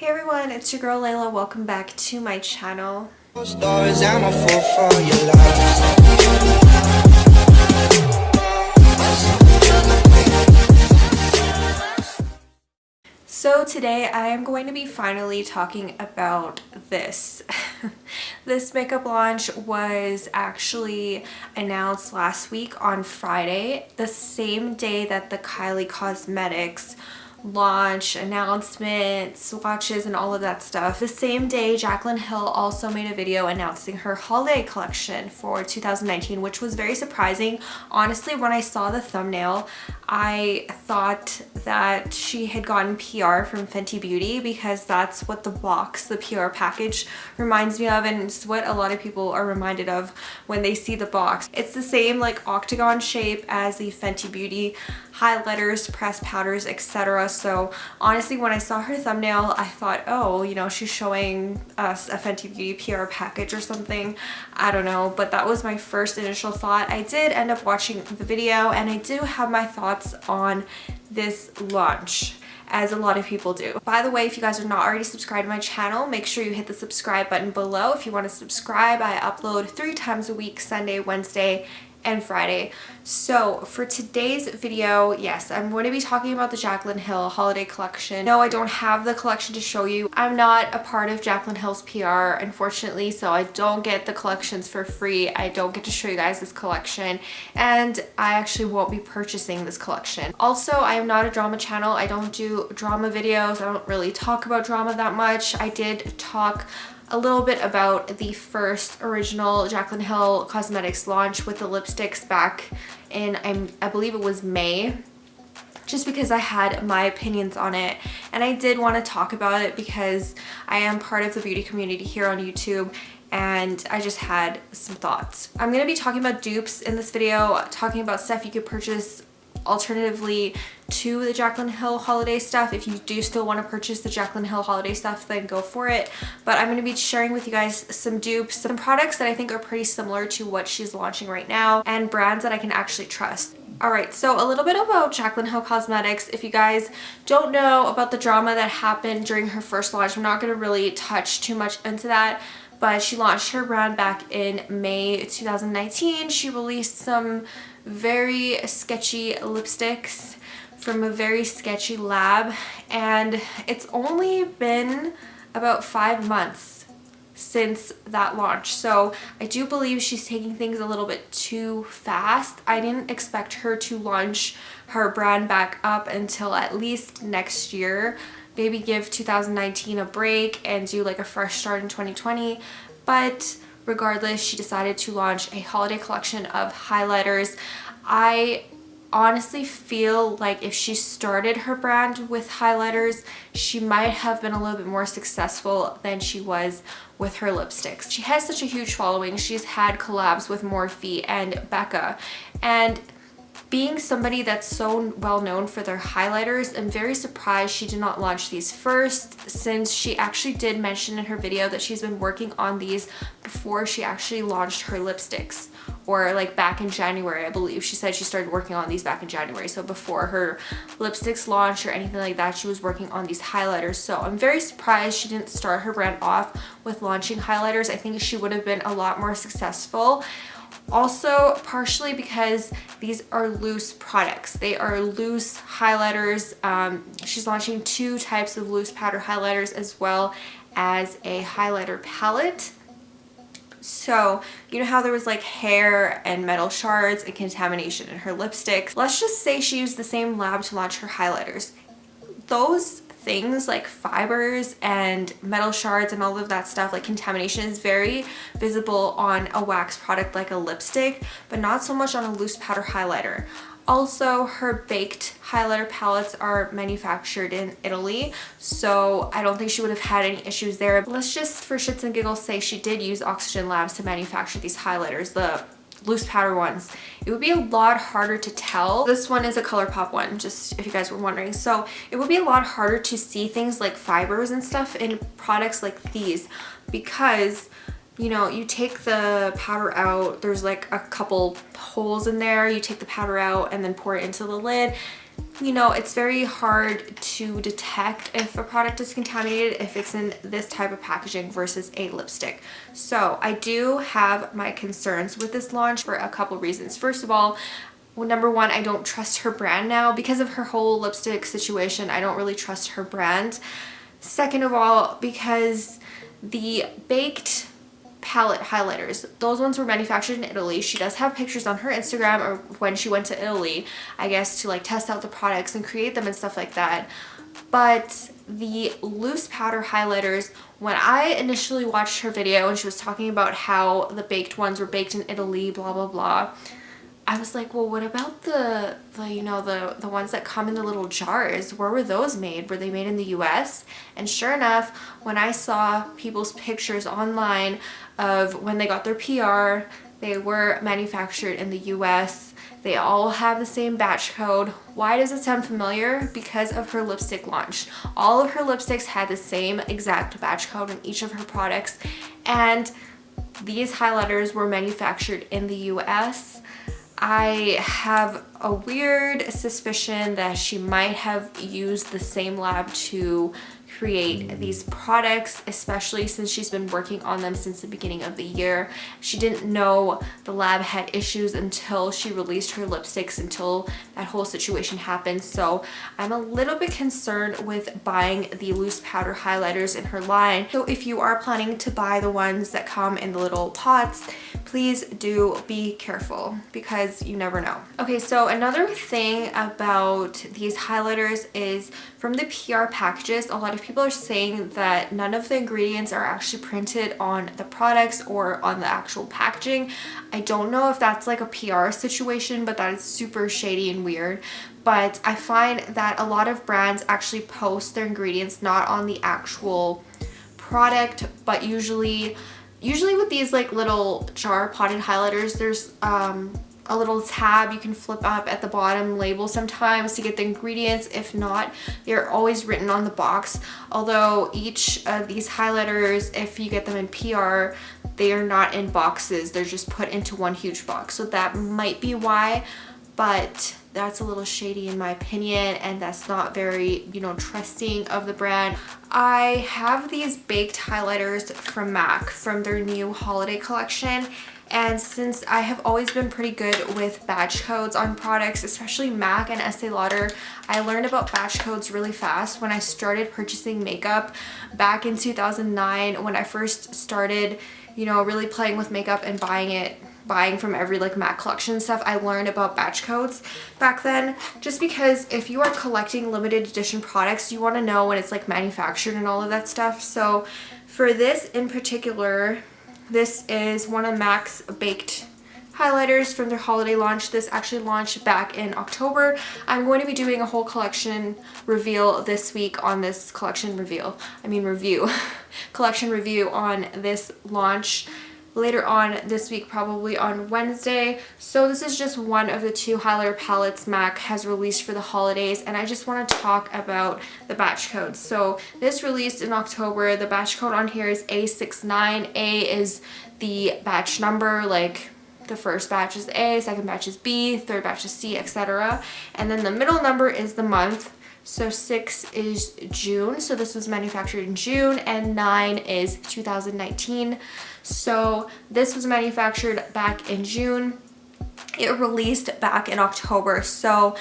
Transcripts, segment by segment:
Hey everyone, it's your girl Layla. Welcome back to my channel. So today I am going to be finally talking about this. This makeup launch was actually announced last week on Friday, the same day that the Kylie Cosmetics launch, announcements, swatches, and all of that stuff. The same day, Jaclyn Hill also made a video announcing her holiday collection for 2019, which was very surprising. Honestly, when I saw the thumbnail, I thought that she had gotten PR from Fenty Beauty because that's what the box, the PR package, reminds me of, and it's what a lot of people are reminded of when they see the box. It's the same like octagon shape as the Fenty Beauty highlighters, pressed powders, etc. So honestly, when I saw her thumbnail, I thought, oh, you know, she's showing us a Fenty Beauty PR package or something. I don't know, but that was my first initial thought. I did end up watching the video and I do have my thoughts on this launch, as a lot of people do. By the way, if you guys are not already subscribed to my channel, make sure you hit the subscribe button below. If you want to subscribe, I upload 3 times a week, Sunday, Wednesday, and Friday. So for today's video, yes, I'm going to be talking about the Jaclyn Hill holiday collection. No, I don't have the collection to show you. I'm not a part of Jaclyn Hill's PR, unfortunately, so I don't get the collections for free. I don't get to show you guys this collection, and I actually won't be purchasing this collection. Also, I am not a drama channel. I don't do drama videos. I don't really talk about drama that much. I did talk a little bit about the first original Jaclyn Hill Cosmetics launch with the lipsticks back in, I believe it was May, just because I had my opinions on it, and I did want to talk about it because I am part of the beauty community here on YouTube and I just had some thoughts. I'm going to be talking about dupes in this video, talking about stuff you could purchase alternatively to the Jaclyn Hill holiday stuff. If you do still want to purchase the Jaclyn Hill holiday stuff, then go for it. But I'm going to be sharing with you guys some dupes, some products that I think are pretty similar to what she's launching right now, and brands that I can actually trust. Alright, so a little bit about Jaclyn Hill Cosmetics. If you guys don't know about the drama that happened during her first launch, I'm not going to really touch too much into that. But she launched her brand back in May 2019. She released some very sketchy lipsticks from a very sketchy lab, and it's only been about 5 months since that launch. So I do believe she's taking things a little bit too fast. I didn't expect her to launch her brand back up until at least next year. Maybe give 2019 a break and do like a fresh start in 2020. But regardless, she decided to launch a holiday collection of highlighters. I honestly feel like if she started her brand with highlighters, she might have been a little bit more successful than she was with her lipsticks. She has such a huge following. She's had collabs with Morphe and Becca, and being somebody that's so well known for their highlighters, I'm very surprised she did not launch these first, since she actually did mention in her video that she's been working on these before she actually launched her lipsticks, or like back in January, I believe. She said she started working on these back in January, so before her lipsticks launch or anything like that, she was working on these highlighters. So I'm very surprised she didn't start her brand off with launching highlighters. I think she would have been a lot more successful. Also, partially because these are loose products. They are loose highlighters. She's launching 2 types of loose powder highlighters as well as a highlighter palette. So, you know how there was like hair and metal shards and contamination in her lipsticks? Let's just say she used the same lab to launch her highlighters. Those things like fibers and metal shards and all of that stuff, like contamination, is very visible on a wax product like a lipstick, but not so much on a loose powder highlighter. Also, her baked highlighter palettes are manufactured in Italy, so I don't think she would have had any issues there. Let's just, for shits and giggles, say she did use Oxygen Labs to manufacture these highlighters, the loose powder ones. It would be a lot harder to tell. This one is a ColourPop one, just if you guys were wondering. So it would be a lot harder to see things like fibers and stuff in products like these, because you know, you take the powder out, there's like a couple holes in there, you take the powder out and then pour it into the lid. you know, it's very hard to detect if a product is contaminated if it's in this type of packaging versus a lipstick. So I do have my concerns with this launch for a couple reasons. First of all, well, number one, I don't trust her brand now because of her whole lipstick situation. I don't really trust her brand. Second of all, because the baked palette highlighters, those ones were manufactured in Italy. She does have pictures on her Instagram or when she went to Italy, I guess, to like test out the products and create them and stuff like that. But the loose powder highlighters, when I initially watched her video and she was talking about how the baked ones were baked in Italy, blah blah blah, I was like, well, what about the you know, the ones that come in the little jars? Where were those made? Were they made in the US? And sure enough, when I saw people's pictures online of when they got their PR, they were manufactured in the US. They all have the same batch code. Why does it sound familiar? Because of her lipstick launch. All of her lipsticks had the same exact batch code in each of her products. And these highlighters were manufactured in the US. I have a weird suspicion that she might have used the same lab to create these products, especially since she's been working on them since the beginning of the year. She didn't know the lab had issues until she released her lipsticks, until that whole situation happened. So I'm a little bit concerned with buying the loose powder highlighters in her line. So if you are planning to buy the ones that come in the little pots, please do be careful because you never know. Okay, so another thing about these highlighters is from the PR packages, a lot of people are saying that none of the ingredients are actually printed on the products or on the actual packaging. I don't know if that's like a PR situation, but that is super shady and weird. But I find that a lot of brands actually post their ingredients not on the actual product, but usually with these like little jar potted highlighters, there's a little tab you can flip up at the bottom label sometimes to get the ingredients. If not, they're always written on the box. Although each of these highlighters, if you get them in PR, they are not in boxes. They're just put into one huge box. So that might be why, but that's a little shady in my opinion, and that's not very, you know, trusting of the brand. I have these baked highlighters from MAC from their new holiday collection. And since I have always been pretty good with batch codes on products, especially MAC and Estee Lauder, I learned about batch codes really fast when I started purchasing makeup back in 2009 when I first started, you know, really playing with makeup and buying from every like MAC collection stuff. I learned about batch codes back then, just because if you are collecting limited edition products, you want to know when it's like manufactured and all of that stuff. So for this in particular, this is one of MAC's baked highlighters from their holiday launch. This actually launched back in October. I'm going to be doing a whole collection reveal this week on this collection review collection review on this launch later on this week, probably on Wednesday. So this is just one of the 2 highlighter palettes MAC has released for the holidays, and I just want to talk about the batch codes. So this released in October. The batch code on here is A69. A is the batch number, like the first batch is A, second batch is B, third batch is C, etc. And then the middle number is the month. So 6 is June, so this was manufactured in June, and 9 is 2019. So this was manufactured back in June. It released back in October. So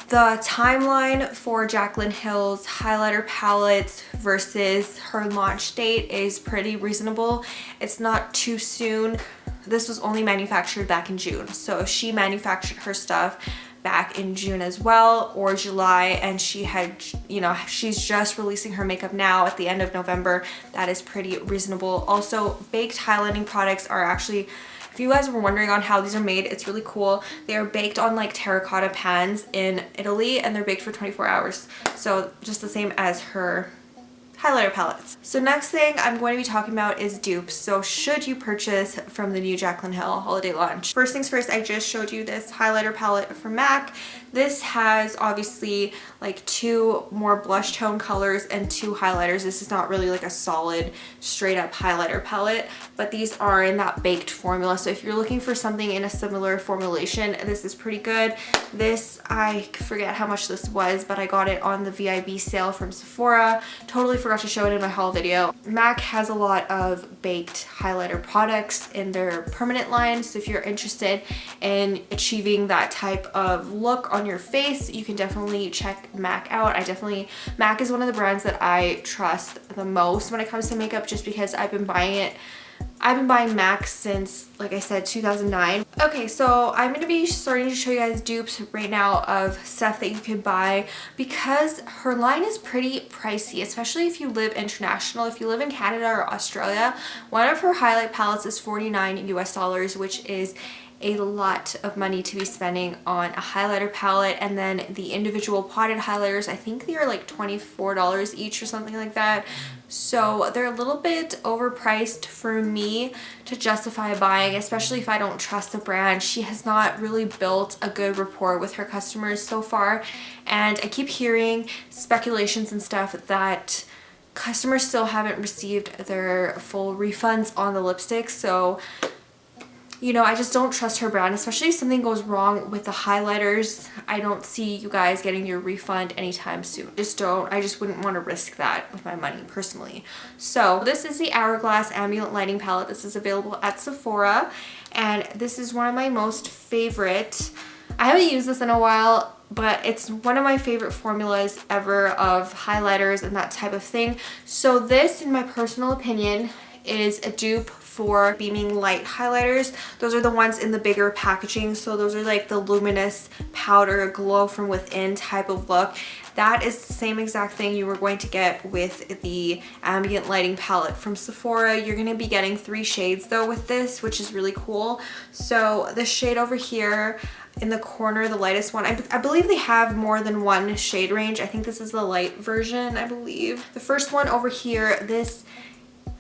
the timeline for Jaclyn Hill's highlighter palettes versus her launch date is pretty reasonable. It's not too soon. This was only manufactured back in June. So if she manufactured her stuff back in June as well, or July, and she had, you know, she's just releasing her makeup now at the end of November, that is pretty reasonable. Also, baked highlighting products are actually, if you guys were wondering on how these are made, it's really cool. They are baked on like terracotta pans in Italy, and they're baked for 24 hours. So just the same as her highlighter palettes. So next thing I'm going to be talking about is dupes. So should you purchase from the new Jaclyn Hill holiday launch? First things first, I just showed you this highlighter palette from MAC. This has obviously like 2 more blush tone colors and 2 highlighters. This is not really like a solid straight up highlighter palette, but these are in that baked formula. So if you're looking for something in a similar formulation, this is pretty good. This, I forget how much this was, but I got it on the VIB sale from Sephora. Totally forgot to show it in my haul video. MAC has a lot of baked highlighter products in their permanent line. So if you're interested in achieving that type of look on your face, you can definitely check MAC out. MAC is one of the brands that I trust the most when it comes to makeup, just because I've been buying MAC since, like I said, 2009. Okay, so I'm going to be starting to show you guys dupes right now of stuff that you can buy, because her line is pretty pricey, especially if you live international. If you live in Canada or Australia, one of her highlight palettes is $49 US, which is a lot of money to be spending on a highlighter palette. And then the individual potted highlighters, I think they are like $24 each or something like that. So they're a little bit overpriced for me to justify buying, especially if I don't trust the brand. She has not really built a good rapport with her customers so far, and I keep hearing speculations and stuff that customers still haven't received their full refunds on the lipstick. So you know, I just don't trust her brand, especially if something goes wrong with the highlighters. I don't see you guys getting your refund anytime soon. I just wouldn't want to risk that with my money personally. So this is the Hourglass Ambient Lighting Palette. This is available at Sephora, and this is one of my most favorite. I haven't used this in a while, but it's one of my favorite formulas ever of highlighters and that type of thing. So this, in my personal opinion, is a dupe for Beaming Light highlighters. Those are the ones in the bigger packaging. So those are like the luminous powder glow from within type of look. That is the same exact thing you were going to get with the Ambient Lighting palette from Sephora. You're going to be getting 3 shades though with this, which is really cool. So the shade over here in the corner, the lightest one, I believe they have more than 1 shade range. I think this is the light version, I believe. The first one over here, this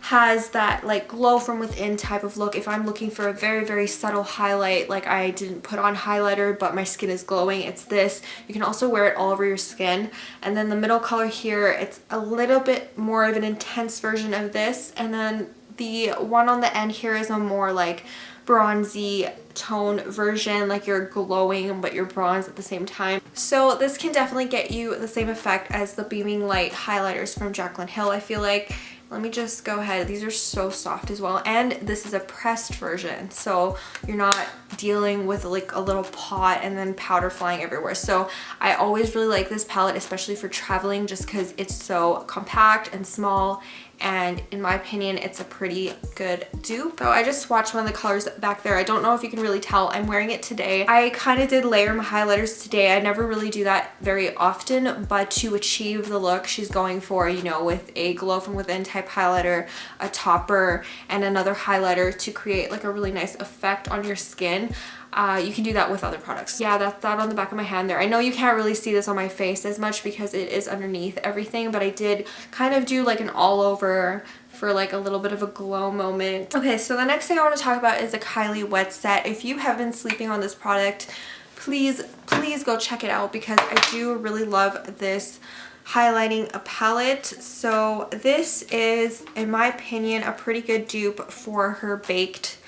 has that like glow from within type of look. If I'm looking for a very, very subtle highlight, like I didn't put on highlighter but my skin is glowing, it's this. You can also wear it all over your skin. And then the middle color here, it's a little bit more of an intense version of this. And then the one on the end here is a more like bronzy tone version, like you're glowing but you're bronze at the same time. So this can definitely get you the same effect as the Beaming Light highlighters from Jaclyn Hill, I feel like. Let me just go ahead. These are so soft as well. And this is a pressed version, so you're not dealing with like a little pot and then powder flying everywhere. So I always really like this palette, especially for traveling, just because it's so compact and small. And in my opinion, it's a pretty good dupe. So I just swatched one of the colors back there. I don't know if you can really tell. I'm wearing it today. I kind of did layer my highlighters today. I never really do that very often, but to achieve the look she's going for, you know, with a glow from within type highlighter, a topper, and another highlighter to create like a really nice effect on your skin. You can do that with other products. Yeah, that's that on the back of my hand there. I know you can't really see this on my face as much because it is underneath everything, but I did kind of do like an all over for like a little bit of a glow moment. Okay, so the next thing I want to talk about is a Kylie Wet Set. If you have been sleeping on this product, please go check it out, because I do really love this highlighting a palette. So this is, in my opinion, a pretty good dupe for her baked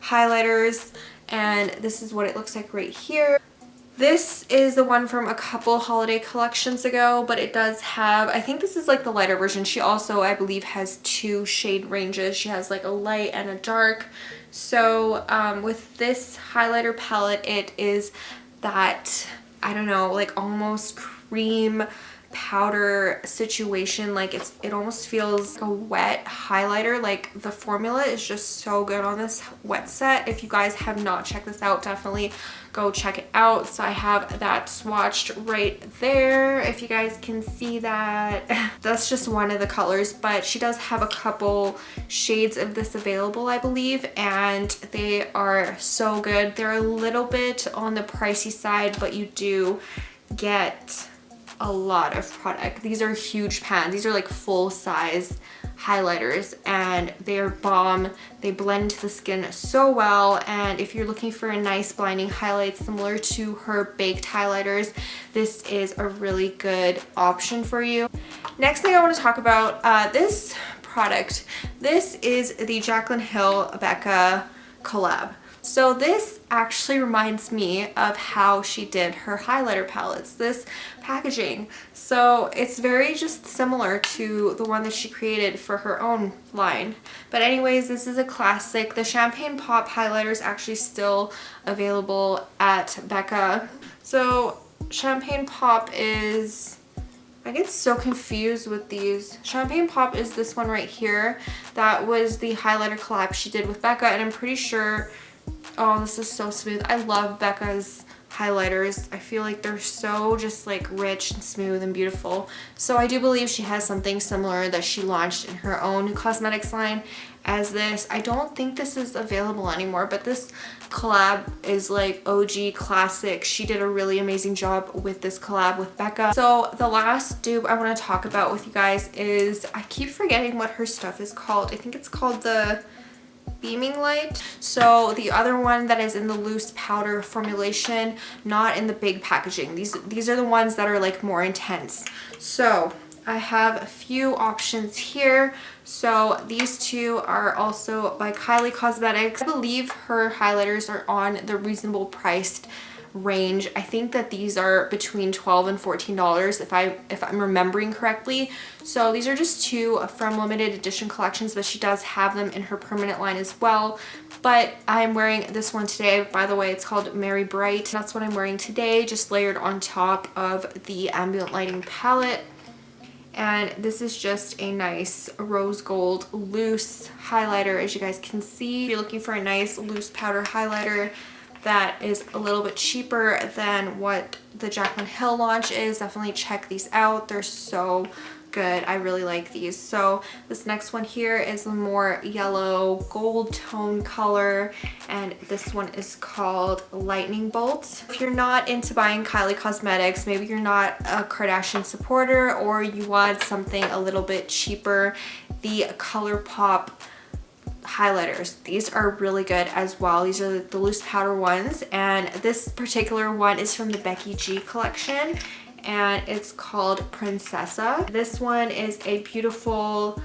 highlighters. And this is what it looks like right here. This is the one from a couple holiday collections ago, but it does have, I think this is like the lighter version. She also, I believe, has 2 shade ranges. She has like a light and a dark. So with this highlighter palette, it is that, I don't know, like almost cream powder situation. Like it almost feels like a wet highlighter. Like the formula is just so good on this wet set. If you guys have not checked this out, definitely go check it out. So I have that swatched right there, if you guys can see that. That's just one of the colors, but she does have a couple shades of this available, I believe, and they are so good. They're a little bit on the pricey side, but you do get a lot of product. These are huge pans. These are like full size highlighters and they're bomb. They blend into the skin so well, and if you're looking for a nice blinding highlight similar to her baked highlighters, this is a really good option for you. Next thing I want to talk about, this product. This is the Jaclyn Becca Collab. So this actually reminds me of how she did her highlighter palettes, this packaging. So it's very just similar to the one that she created for her own line. But anyways, this is a classic. The Champagne Pop highlighter is actually still available at Becca. So Champagne Pop is, I get so confused with these. Champagne Pop is this one right here. That was the highlighter collab she did with Becca, and I'm pretty sure, oh, this is so smooth. I love Becca's highlighters. I feel like they're so just like rich and smooth and beautiful. So I do believe she has something similar that she launched in her own cosmetics line as this. I don't think this is available anymore, but this collab is like OG classic. She did a really amazing job with this collab with Becca. So the last dupe I want to talk about with you guys is, I keep forgetting what her stuff is called. I think it's called the Beaming Light. So the other one that is in the loose powder formulation, not in the big packaging. These are the ones that are like more intense. So I have a few options here. So these two are also by Kylie Cosmetics. I believe her highlighters are on the reasonable priced range. I think that these are between $12 and $14 if I'm remembering correctly. So these are just two from limited edition collections, but she does have them in her permanent line as well. But I'm wearing this one today. By the way, it's called Mary Bright. That's what I'm wearing today, just layered on top of the Ambient Lighting palette. And this is just a nice rose gold loose highlighter, as you guys can see. If you're looking for a nice loose powder highlighter that is a little bit cheaper than what the Jaclyn Hill launch is, definitely check these out. They're so good. I really like these. So this next one here is a more yellow gold tone color, and this one is called Lightning Bolt. If you're not into buying Kylie Cosmetics, maybe you're not a Kardashian supporter, or you want something a little bit cheaper, the ColourPop highlighters, these are really good as well. These are the loose powder ones, and this particular one is from the Becky G collection, and it's called Princessa. This one is a beautiful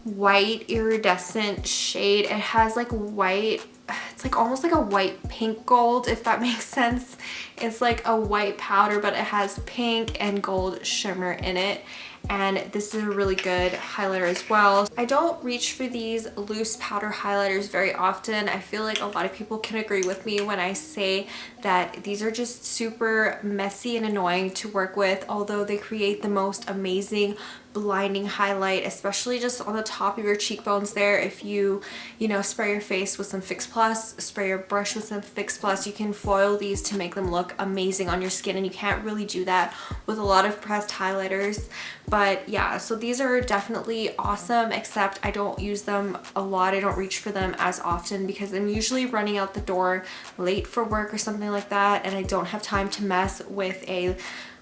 white iridescent shade. It has like white, it's like almost like a white pink gold, if that makes sense. It's like a white powder, but it has pink and gold shimmer in it. And this is a really good highlighter as well. I don't reach for these loose powder highlighters very often. I feel like a lot of people can agree with me when I say that these are just super messy and annoying to work with, although they create the most amazing blinding highlight, especially just on the top of your cheekbones there. If you know, spray your face with some Fix Plus, spray your brush with some Fix Plus, you can foil these to make them look amazing on your skin, and you can't really do that with a lot of pressed highlighters. But yeah, so these are definitely awesome, except I don't use them a lot. I don't reach for them as often because I'm usually running out the door late for work or something like that, and I don't have time to mess with a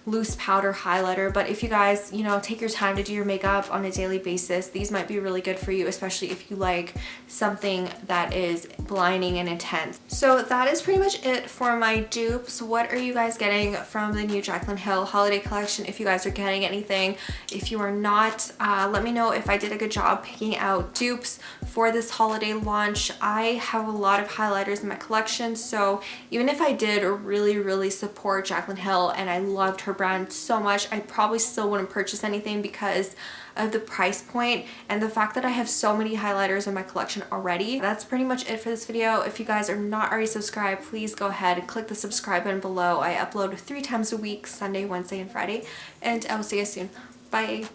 loose powder highlighter. But if you guys, you know, take your time to do your makeup on a daily basis, these might be really good for you, especially if you like something that is blinding and intense. So that is pretty much it for my dupes. What are you guys getting from the new Jaclyn Hill holiday collection? If you guys are getting anything, if you are not, let me know if I did a good job picking out dupes for this holiday launch. I have a lot of highlighters in my collection, so even if I did really support Jaclyn Hill and I loved her brand so much, I probably still wouldn't purchase anything because of the price point and the fact that I have so many highlighters in my collection already. That's pretty much it for this video. If you guys are not already subscribed, please go ahead and click the subscribe button below. I upload 3 times a week, Sunday, Wednesday, and Friday, and I will see you soon. Bye.